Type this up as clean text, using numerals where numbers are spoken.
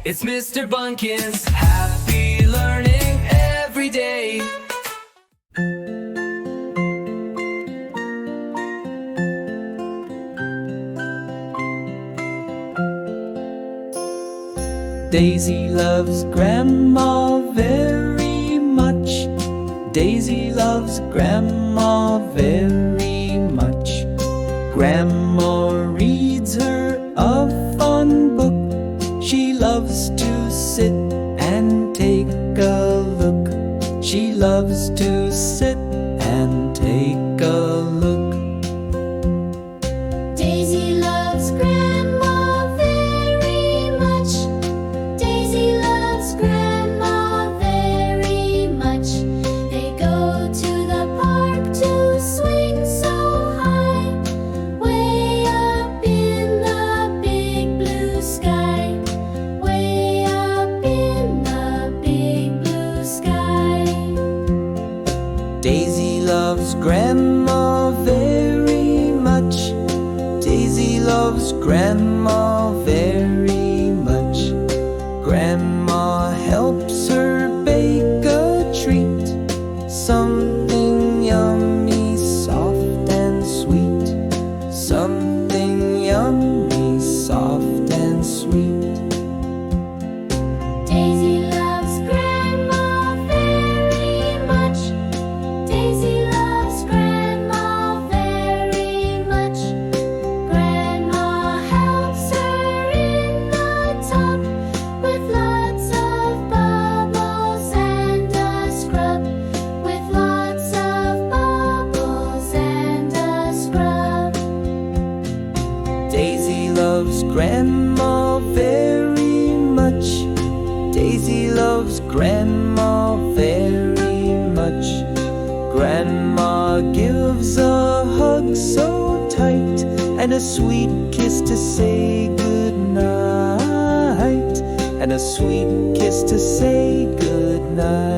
It's Mr. Bunkins. Happy learning every day. Daisy loves Grandma very much. Daisy loves Grandma very much. Grandma reads her a fun book. She loves to sit and take a look. She loves to sit and take a look. Daisy loves Grandma very much. Daisy loves Grandma very much. They go to the park to swing so high, way up in the big blue sky, way up in the big blue sky. Daisy loves Grandma very much. Daisy loves Grandma very much. Grandma helps her bake a treat, something yummy, soft and sweet. Something yummy, soft and sweet. Daisy loves Grandma very much. Daisy loves Grandma very much. Grandma helps her in the tub with lots of bubbles and a scrub. With lots of bubbles and a scrub. Daisy loves Grandma very much. Daisy loves Grandma very much. Grandma gives a hug so tight and a sweet kiss to say good night. And a sweet kiss to say good night.